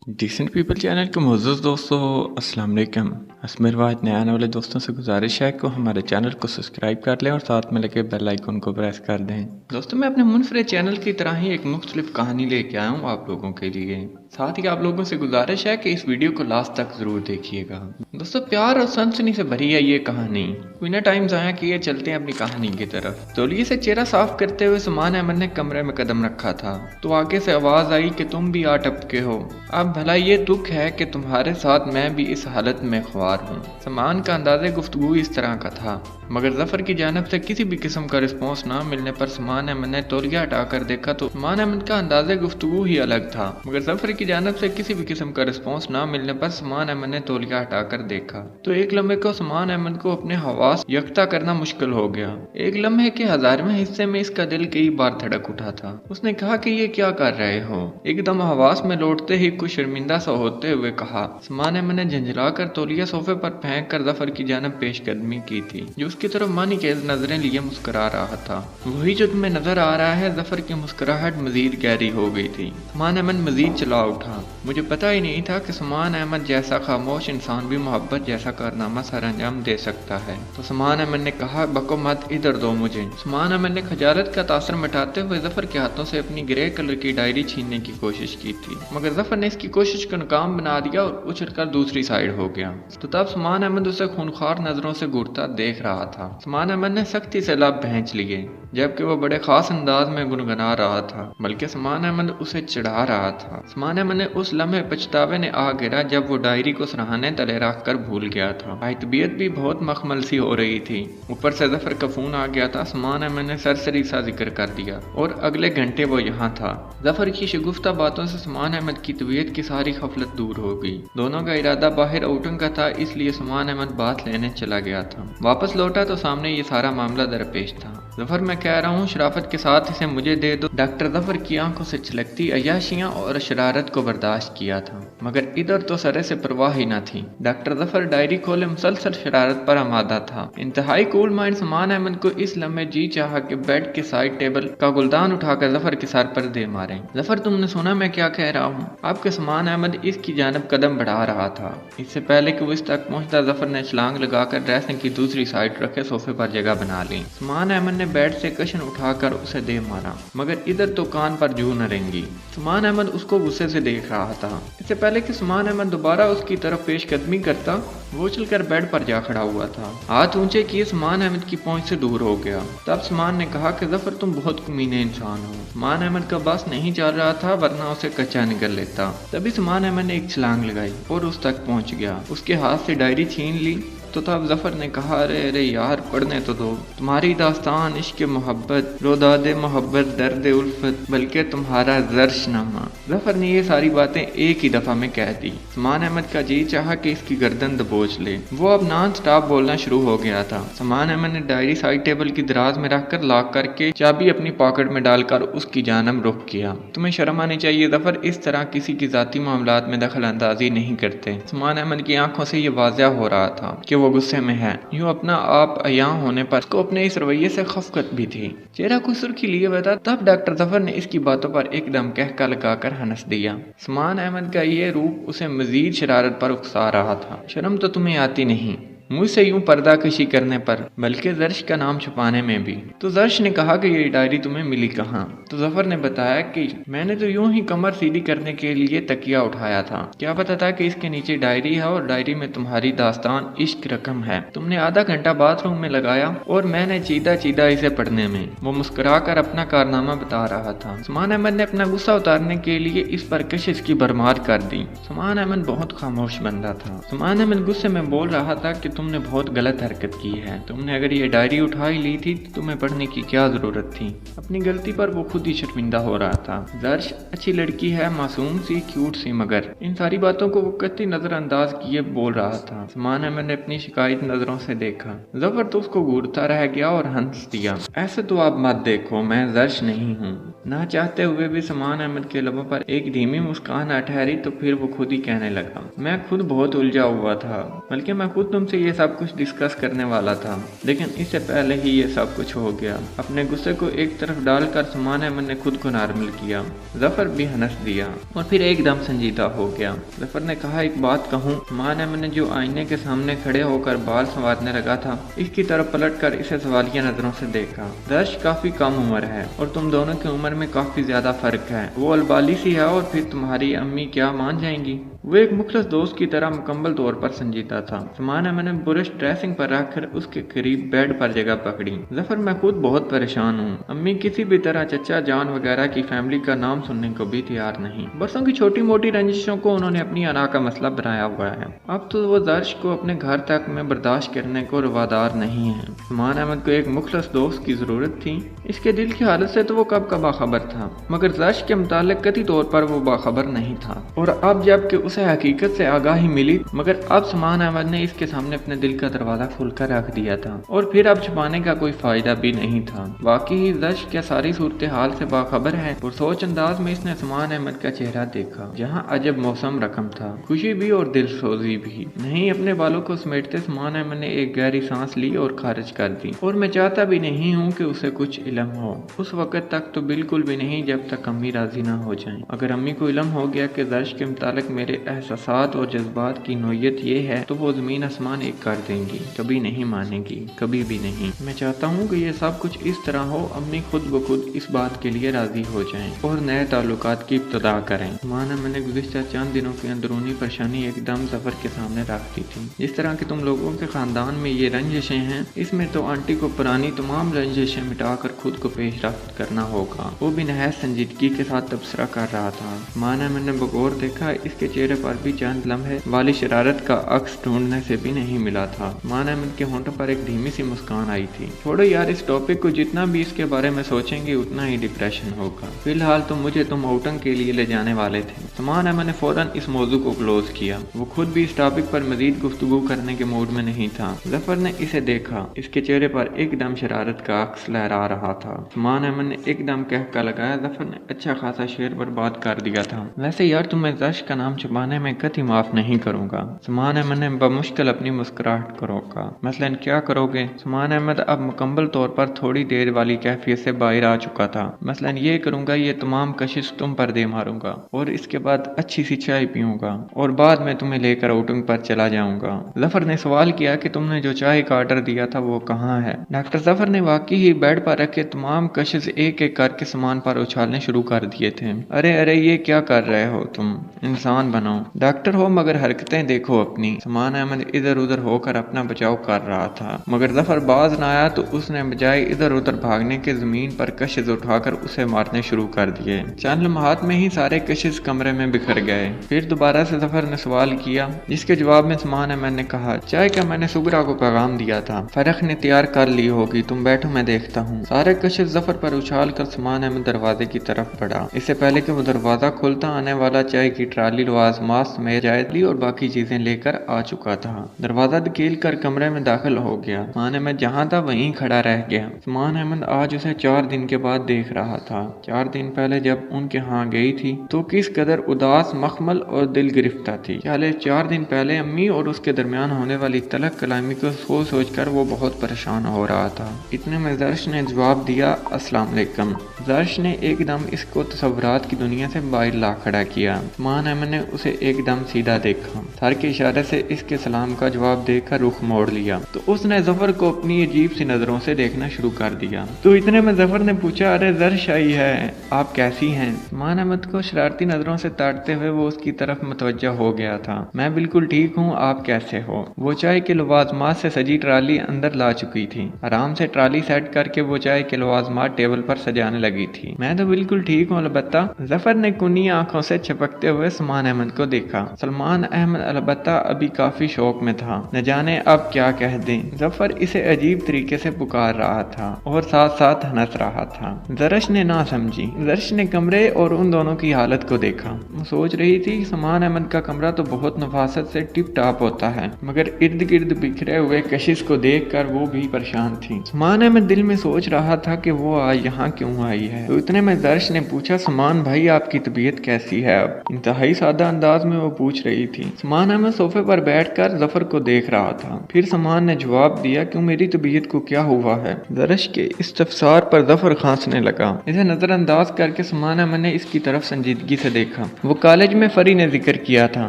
Decent people channel के मुअज़्ज़ज़ दोस्तों, अस्सलाम वालेकुम। मेरे वाद नए आने वाले दोस्तों से गुजारिश है कि हमारे चैनल को सब्सक्राइब कर लें और साथ में लगे बेल आइकन को प्रेस कर दें। दोस्तों, मैं अपने मुनफरिद चैनल की तरह ही एक मुख्तलिफ कहानी लेके आया हूँ आप लोगों के लिए। साथ ही आप लोगों से गुजारिश है कि इस वीडियो को लास्ट तक ज़रूर देखिएगा। दोस्तों, प्यार और सनसनी से भरी है ये कहानी। बिना टाइम ज़ाया किए चलते हैं अपनी कहानी की तरफ। तौलिए से चेहरा साफ करते हुए समान अहमद ने कमरे में कदम रखा था तो आगे से आवाज़ आई कि तुम भी आ टपके हो। अब भला ये दुख है कि तुम्हारे साथ मैं भी इस हालत में ख्वार हूँ। समान का अंदाज़े गुफ्तगू इस तरह का था, मगर जफर की जानिब से किसी भी किस्म का रिस्पॉन्स ना मिलने पर समान अहमद ने तौलिया हटाकर देखा तो समान अहमद का अंदाज़े गुफ्तगू ही अलग था। मगर जफर की जानिब से किसी भी किस्म का रिस्पॉन्स ना मिलने पर समान अहमद ने तौलिया हटाकर देखा तो एक लम्हे को समान अहमद को अपने हवास यकता करना मुश्किल हो गया। एक लम्हे के हजारवें हिस्से में इसका दिल कई बार धड़क उठा था। उसने कहा कि ये क्या कर रहे हो। एकदम हवास में लौटते ही कुछ शर्मिंदा सा होते हुए कहा। समान अहमद ने झंझला कर तौलिया सोफे पर फेंक कर जफर की जानिब पेशकदमी की थी, जो उसकी तरफ मानी के नजरें लिए मुस्कुरा रहा था। वही जो तुम्हें नजर आ रहा है। जफर की मुस्कुराहट मजीद गहरी हो गई थी। समान अहमद मजीद चला उठा। मुझे पता ही नहीं था कि समान अहमद जैसा खामोश इंसान भी मोहब्बत जैसा कारनामा सर अंजाम दे सकता है। तो समान अहमद ने कहा, बको मत, इधर दो मुझे। समान अहमद ने खजालत का तासर मिटाते हुए जफर के हाथों से अपनी ग्रे कलर की डायरी छीनने की कोशिश की थी, मगर जफर ने इसकी कोशिश को नाकाम बना दिया और उछलकर दूसरी साइड हो गया। तो तब समान अहमद उसे खूनखार नजरों से घूरता देख रहा था। समान अहमद ने सख्ती से लब भैंच लिए, जबकि वो बड़े खास अंदाज में गुनगुना रहा था, बल्कि समान अहमद उसे चिढ़ा रहा था। समान अहमद ने उस लम्हे पछतावे ने आ गिरा जब वो डायरी को सराहने तले रख कर भूल गया था। भाई तबीयत भी बहुत मखमल सी हो रही थी। ऊपर से जफर का फोन आ गया था। समान अहमद ने सरसरी सा जिक्र कर दिया और अगले घंटे वो यहाँ था। जफर की शगुफ्ता बातों से समान अहमद की तबीयत की सारी खफलत दूर हो गई। दोनों का इरादा बाहर आउटिंग का था, इसलिए समान अहमद बात लेने चला गया था। वापस लौटा तो सामने ये सारा मामला दरपेश था। जफर, मैं कह रहा हूँ शराफत के साथ इसे मुझे दे दो। डॉक्टर जफर की आंखों से छलकती अय्याशियां और शरारत को बर्दाश्त किया था, मगर इधर तो सरे से परवाह ही न थी। डॉक्टर जफर डायरी खोले मुसलसल शरारत पर आमादा था। इंतहाई कूल माइंड समान अहमद को इस लम्हे जी चाहा कि बेड के साइड टेबल का गुलदान उठाकर जफर के सर पर दे मारे। जफर, तुमने सुना मैं क्या कह रहा हूँ? आपके समान अहमद इसकी जानब कदम बढ़ा रहा था। इससे पहले कि वो इस तक पहुंचता जफर ने छलांग लगाकर ड्रेसिंग की दूसरी साइड रखे सोफे पर जगह बना ली। समान अहमद ने बेड से कशन उठाकर उसे दे मारा, मगर इधर तो कान पर जू न रेंगी। समान अहमद उसको गुस्से से देख रहा था। इससे पहले कि समान अहमद दोबारा उसकी तरफ पेशकदमी करता, वो चलकर बेड पर जा खड़ा हुआ था। हाथ ऊंचे किए समान अहमद की पहुंच से दूर हो गया। तब समान ने कहा कि जफर, तुम बहुत कमीने इंसान हो। समान अहमद का बस नहीं चल रहा था, वरना उसे कच्चा निकल लेता। तभी समान अहमद ने एक छलांग लगाई और उस तक पहुंच गया। उसके हाथ से डायरी छीन ली। तो तब जफर ने कहा, अरे अरे यार, पढ़ने तो दो। तुम्हारी दास्तान इश्क मोहब्बत, रोदादे मोहब्बत, दर्द उल्फत, बल्कि तुम्हारा जर्शनामा। जफर ने ये सारी बातें एक ही दफा में कह दी। समान अहमद का जी चाहा कि इसकी गर्दन दबोच ले। वो अब नॉन स्टॉप बोलना शुरू हो गया था। समान अहमद ने डायरी साइड टेबल की दराज में रखकर लॉक करके चाबी अपनी पॉकेट में डालकर उसकी जानब रुख किया। तुम्हें शर्म आनी चाहिए जफर, इस तरह किसी की जाती मामलात में दखल अंदाजी नहीं करते। समान अहमद की आंखों से ये वाज़ह हो रहा था कि वो गुस्से में है। यूं अपना आप अयां होने पर उसको अपने इस रवैये से खफकत भी थी। चेहरा कुछ सुर्खी लिए हुआ था। तब डॉक्टर जफर ने इसकी बातों पर एकदम कहका लगाकर हंस दिया। समान अहमद का ये रूप उसे मजीद शरारत पर उकसा रहा था। शर्म तो तुम्हें आती नहीं मुझसे यूं पर्दा कशी करने पर, बल्कि जर्श का नाम छुपाने में भी। तो जर्श ने कहा कि ये डायरी तुम्हें मिली कहाँ? तो जफर ने बताया कि मैंने तो यूं ही कमर सीधी करने के लिए तकिया उठाया था। क्या पता था कि इसके नीचे डायरी है और डायरी में तुम्हारी दास्तान इश्क रकम है। तुमने आधा घंटा बाथरूम में लगाया और मैंने चीदा चीदा इसे पढ़ने में। वो मुस्कुरा कर अपना कारनामा बता रहा था। समान अहमद ने अपना गुस्सा उतारने के लिए इस पर कशिश की भरमार कर दी। समान अहमद बहुत खामोश बंदा था। समान अहमद गुस्से में बोल रहा था कि तुमने बहुत गलत हरकत की है। तुमने अगर ये डायरी उठा ही ली थी तो तुम्हें पढ़ने की क्या जरूरत थी? अपनी गलती पर वो खुद ही शर्मिंदा हो रहा था। जर्श अच्छी लड़की है, मासूम सी, क्यूट सी, मगर इन सारी बातों को वो कतई नजरअंदाज किए बोल रहा था। समान अहमद ने अपनी शिकायत नजरों से देखा। जफर तो उसको घूरता रह गया और हंस दिया। ऐसे तो आप मत देखो, मैं जर्श नहीं हूँ। ना चाहते हुए भी समान अहमद के लबों पर एक धीमी मुस्कान ठहरी तो फिर वो खुद ही कहने लगा, मैं खुद बहुत उलझा हुआ था, बल्कि मैं खुद तुमसे ये सब कुछ डिस्कस करने वाला था, लेकिन इससे पहले ही ये सब कुछ हो गया। अपने गुस्से को एक तरफ डालकर उस्मान अहमद ने खुद को नॉर्मल किया। जफर भी हंस दिया और फिर एकदम संजीदा हो गया। जफर ने कहा, एक बात कहूँ? उस्मान अहमद ने जो आईने के सामने खड़े होकर बाल संवारने लगा था, इसकी तरफ पलट कर इसे सवालिया नजरों से देखा। दर्श काफी कम उम्र है और तुम दोनों की उम्र में काफी ज्यादा फर्क है। वो अलबाली सी है और फिर तुम्हारी अम्मी क्या मान जाएंगी? वो एक मुखलस दोस्त की तरह मुकम्मल तौर पर संजीदा था। उस्मान अहमद ने ब्रश ड्रेसिंग पर रखकर उसके करीब बेड पर जगह पकड़ी। जफर, मैं खुद बहुत परेशान हूँ। अम्मी किसी भी तरह चचा जान वगैरह की फैमिली का नाम सुनने को भी तैयार नहीं। बरसों की छोटी मोटी रंजिशों को उन्होंने अपनी अना का मसला बनाया हुआ है। अब तो वो दर्श को अपने घर तक में बर्दाश्त करने को रवादार नहीं है। उस्मान अहमद को एक मुखलस दोस्त की जरूरत थी। इसके दिल की हालत से तो वो कब का बाखबर था, मगर दर्श के मुतालिक कतई तौर पर वो बाखबर नहीं था। और अब जबकि उसे हकीकत से आगाही मिली, मगर अब उस्मान अहमद ने इसके सामने अपने दिल का दरवाजा खोलकर रख दिया था और फिर अब छुपाने का कोई फायदा भी नहीं था। वाकई दर्श क्या सारी सूरत हाल से बाखबर है? और सोच अंदाज में इसने उस्मान अहमद का चेहरा देखा, जहाँ अजब मौसम रकम था, खुशी भी और दिल सोजी भी। नहीं, अपने बालों को समेटते उस्मान अहमद ने एक गहरी सांस ली और खारिज कर दी। और मैं चाहता भी नहीं हूँ कि उसे कुछ इल्म हो। उस वक्त तक तो बिल्कुल भी नहीं जब तक अम्मी राजी ना हो जाएं। अगर अम्मी को इल्म हो गया कि दर्श के मुतालिक मेरे एहसासात और जज्बात की नोयत ये है, तो वो जमीन आसमान एक कर देंगी। कभी नहीं मानेगी, कभी भी नहीं। मैं चाहता हूँ कि ये सब कुछ इस तरह हो, अम्मी खुद ब खुद इस बात के लिए राजी हो जाएं और नए ताल्लुकात की इब्तिदा करें। माना मैंने गुज़िश्ता चंद दिनों की अंदरूनी परेशानी एकदम जफर के सामने रख दी थी। जिस तरह की तुम लोगों के खानदान में ये रंजिशें हैं, इसमें तो आंटी को पुरानी तमाम रंजिशें मिटाकर खुद को पेशरफ्त करना होगा। वो भी नहायत संजीदगी के साथ तबसरा कर रहा था। माना मैंने बगौर देखा, इसके चेहरे पर भी चंद लम्हे वाली शरारत का अक्स ढूंढने से भी नहीं मिला था। माना अहमद के होंठों पर एक धीमी सी मुस्कान आई थी। छोड़ो यार इस टॉपिक को, जितना भी इसके बारे में सोचेंगे उतना ही डिप्रेशन होगा। फिलहाल तो मुझे तुम आउटिंग के लिए ले जाने वाले थे। उस्मान अहमद ने फौरन इस मौजू को क्लोज किया। वो खुद भी इस टॉपिक पर मजीद गुफ्तगू करने के मूड में नहीं था। जफर ने इसे देखा, इसके चेहरे पर एकदम शरारत का अक्स लहरा रहा था। उस्मान अहमद ने एकदम कहका लगाया। जफर ने अच्छा खासा शेर बर्बाद कर दिया था। वैसे यार तुम्हें दर्श का नाम छुपाने में कतई माफ नहीं करूंगा। उस्मान अहमद ने बमुश्किल अपनी मुस्कुराहट को रोका। मसलन क्या करोगे? उस्मान अहमद अब मुकम्मल तौर पर थोड़ी देर वाली कैफियत से बाहर आ चुका था। मसलन ये करूंगा, ये तमाम कशिश तुम पर दे मारूंगा और इसके बाद अच्छी सी चाय पीऊंगा और बाद में तुम्हें लेकर आउटिंग पर चला जाऊंगा। जफर ने सवाल किया कि तुमने जो चाय का ऑर्डर दिया था वो कहाँ है? डॉक्टर जफर ने वाकई ही बेड पर रखे तमाम कशिश एक एक करके सामान पर उछालने शुरू कर दिए थे। अरे अरे ये क्या कर रहे हो तुम? इंसान बनो। डॉक्टर हो मगर हरकतें देखो अपनी। उस्मान अहमद इधर उधर होकर अपना बचाव कर रहा था, मगर जफर बाज ना आया तो उसने बजाय इधर उधर भागने के जमीन पर कशिश उठाकर उसे मारने शुरू कर दिए। चंद लम्हात में ही सारे कशिश कमरे में बिखर गए। फिर दोबारा से जफर ने सवाल किया, जिसके जवाब में उस्मान अहमद ने कहा, चाय का मैंने सुगरा को पैगाम दिया था, फरख ने तैयार कर ली होगी, तुम बैठो मैं देखता हूँ। सारे कशिश जफर पर उछाल कर उस्मान अहमद दरवाजे की तरफ बढ़ा। इससे पहले कि वो दरवाजा खुलता, आने वाला चाय की ट्राली लवाज मास्क में जायदली और बाकी चीजें लेकर आ चुका था। दरवाजा धकेल कर कमरे में दाखिल हो गया। उस्मान अहमद जहाँ था वहीं खड़ा रह गया। उस्मान अहमद आज उसे 4 दिन के बाद देख रहा था। 4 दिन पहले जब उनके यहाँ गई थी तो किस कदर उदास, मखमल और दिल गिरफ्ता थी। चाहे 4 दिन पहले अम्मी और उसके दरमियान होने वाली तलक कलामी को सोच सोच कर वो बहुत परेशान हो रहा था। इतने में दर्श ने जवाब दिया, अस्सलाम वालेकुम। दर्श ने एकदम इसको तस्वुरात की दुनिया से बाहर ला खड़ा किया। उस्मान अहमद ने उसे एकदम सीधा देखा, सर के इशारे से इसके सलाम का जवाब देकर रुख मोड़ लिया तो उसने जफर को अपनी अजीब सी नजरों से देखना शुरू कर दिया। तो इतने में जफर ने पूछा, अरे दर्श आई है, आप कैसी हैं? उस्मान अहमद को शरारती नजरों से ताड़ते हुए वो उसकी तरफ मुतवज्जा हो गया था। मैं बिल्कुल ठीक हूँ, आप कैसे हो? वो चाय के लवाजमात से सजी ट्राली अंदर ला चुकी थी। आराम से ट्राली सेट करके वो चाय के लवाजमात टेबल पर सजाने लगी थी। मैं तो बिल्कुल ठीक हूँ अलबत्ता। जफर ने कुनी आंखों से छपकते हुए उस्मान अहमद को देखा। सलमान अहमद अलबत्ता अभी काफी शौक में था, न जाने अब क्या कह दें। जफर इसे अजीब तरीके से पुकार रहा था और साथ साथ हंस रहा था। दर्श ने ना समझी। दर्श ने कमरे और उन दोनों की हालत को देखा। वो सोच रही थी समान अहमद का कमरा तो बहुत नफासत से टिप टाप होता है, मगर इर्द गिर्द बिखरे हुए कशिश को देखकर वो भी परेशान थी। समान अहमद दिल में सोच रहा था कि वो आज यहाँ क्यों आई है। तो इतने में दर्श ने पूछा, समान भाई आपकी तबीयत कैसी है? अब इंतहाई सादा अंदाज में वो पूछ रही थी। समान अहमद सोफे पर बैठकर जफर को देख रहा था। फिर समान ने जवाब दिया, क्यों मेरी तबीयत को क्या हुआ है? दर्श के इस्तफसार पर जफर खांसने लगा। इसे नजरअंदाज करके समान अहमद ने इसकी तरफ संजीदगी से देखा। वो कॉलेज में फरी ने जिक्र किया था,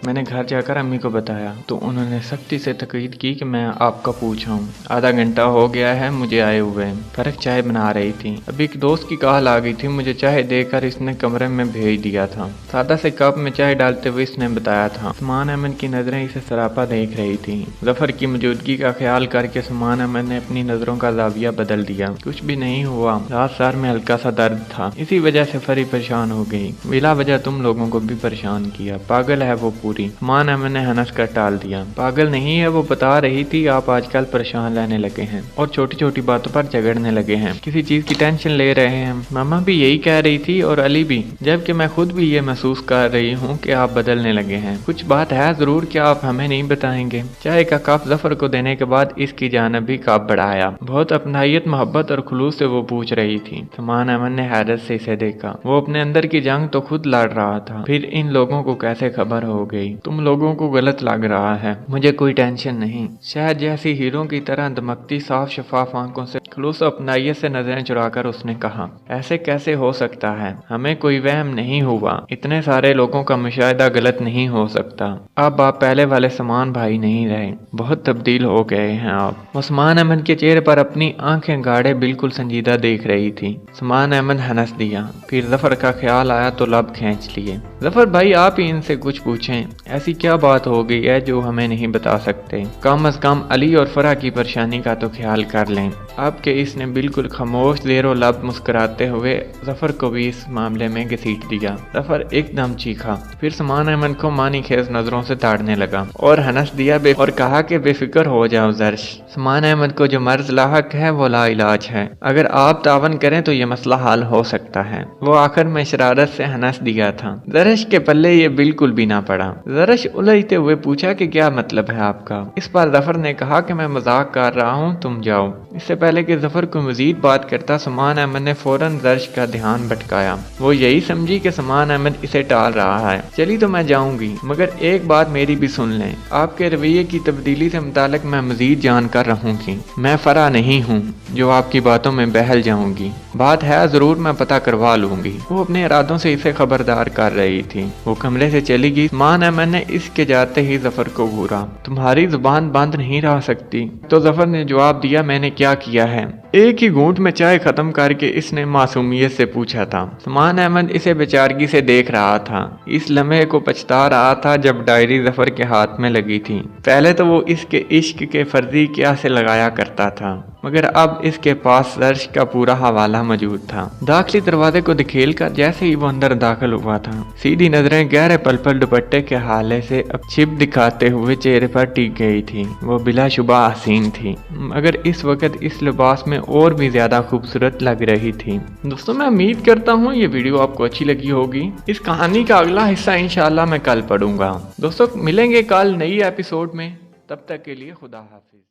मैंने घर जाकर अम्मी को बताया तो उन्होंने सख्ती से तकीद की कि मैं आपका पूछा हूँ। आधा घंटा हो गया है मुझे आए हुए। फर्क चाय बना रही थी। अभी एक दोस्त की कॉल आ गई थी, मुझे चाय देकर इसने कमरे में भेज दिया था। सादा से कप में चाय डालते हुए इसने बताया था। समान अहमद की नजरें इसे सरापा देख रही थी। जफर की मौजूदगी का ख्याल करके समान अहमद ने अपनी नजरों का जाविया बदल दिया। कुछ भी नहीं हुआ, रात सर में हल्का सा दर्द था, इसी वजह से फरी परेशान हो गई। बिला वजह तुम लोगों को भी परेशान किया। पागल है वो पूरी। समान अहमद ने हंस कर टाल दिया। पागल नहीं है, वो बता रही थी आप आजकल परेशान रहने लगे हैं और छोटी छोटी बातों पर झगड़ने लगे हैं, किसी चीज की टेंशन ले रहे हैं। मामा भी यही कह रही थी और अली भी, जबकि मैं खुद भी ये महसूस कर रही हूँ कि आप बदलने लगे हैं। कुछ बात है जरूर, क्या आप हमें नहीं बताएंगे? चाय का कप जफर को देने के बाद इसकी जानब भी कप बढ़ाया। बहुत अपनाहियत, मोहब्बत और खुलूस से वो पूछ रही थी। समान अहमद ने हैरत से इसे देखा। वो अपने अंदर की जंग तो खुद लड़ रहा था, फिर इन लोगों को कैसे खबर हो गई? तुम लोगों को गलत लग रहा है। मुझे कोई टेंशन नहीं। शहद जैसी हीरों की तरह दमकती साफ शफाफ आंखों से खुलूस अपनाइयत से नजरें चुराकर उसने कहा, ऐसे कैसे हो सकता है? हमें कोई वहम नहीं हुआ। इतने सारे लोगों का मुशाहिदा गलत नहीं हो सकता। अब आप पहले वाले समान भाई नहीं रहे, बहुत तब्दील हो गए हैं आप। उस्मान अहमद के चेहरे पर अपनी आंखें गाड़े बिल्कुल संजीदा देख रही थी। उस्मान अहमद हंस दिया। फिर जफर का ख्याल आया तो लब खींच लिए। जफर भाई आप ही इनसे कुछ पूछें, ऐसी क्या बात हो गई है जो हमें नहीं बता सकते? कम अज कम अली और फरा की परेशानी का तो ख्याल कर लें। आपके इसने बिल्कुल खामोश ज़ेरो लब मुस्कुराते हुए जफर को भी इस मामले में घसीट दिया। जफर एकदम चीखा, फिर समान अहमद को मानी खेज नजरों से ताड़ने लगा और हंस दिया और कहा कि बेफिक्र हो जाओ दर्श, समान अहमद को जो मर्ज लाहक है वो ला इलाज है। अगर आप तावन करें तो ये मसला हल हो सकता है। वो आखिर में शरारत से हंस दिया था। दर्श के पल्ले ये बिल्कुल भी ना पड़ा। दर्श उलझते हुए पूछा कि क्या मतलब है आपका? इस पर जफर ने कहा कि मैं मजाक कर रहा हूँ, तुम जाओ। इससे पहले कि जफर को मजीद बात करता समान अहमद ने फौरन दर्श का ध्यान भटकाया। वो यही समझी कि समान अहमद इसे टाल रहा है। चली तो मैं जाऊंगी, मगर एक बात मेरी भी सुन लें। आपके रवैये की तब्दीली से मुतालिक मैं मजीद जानकर रहूंगी। मैं फरा नहीं हूँ जो आपकी बातों में बहल जाऊंगी। बात है जरूर, मैं पता करवा लूंगी। वो अपने इरादों से इसे खबरदार कर रही थी। वो कमरे से चली गई। समान अहमद ने इसके जाते ही जफर को घूरा। तुम्हारी जुबान बंद नहीं रह सकती। तो जफर ने जवाब दिया, मैंने क्या किया है? एक ही घूंट में चाय खत्म करके इसने मासूमियत से पूछा था। समान अहमद इसे बेचारगी से देख रहा था। इस लम्हे को पछता रहा था जब डायरी जफर के हाथ में लगी थी। पहले तो वो इसके इश्क के फर्जी क्या से लगाया करता था, मगर अब इसके पास दर्श का पूरा हवाला मौजूद था। दाखिली दरवाजे को धकेल कर जैसे ही वो अंदर दाखिल हुआ था, सीधी नजरें गहरे पल पल दुपट्टे के हाले से अब छिप दिखाते हुए चेहरे पर टिक गई थी। वो बिलाशुबा हसीन थी, मगर इस वक्त इस लिबास में और भी ज्यादा खूबसूरत लग रही थी। दोस्तों मैं उम्मीद करता हूँ ये वीडियो आपको अच्छी लगी होगी। इस कहानी का अगला हिस्सा इंशाल्लाह मैं कल पढ़ूंगा। दोस्तों मिलेंगे कल नई एपिसोड में, तब तक के लिए खुदा हाफिज।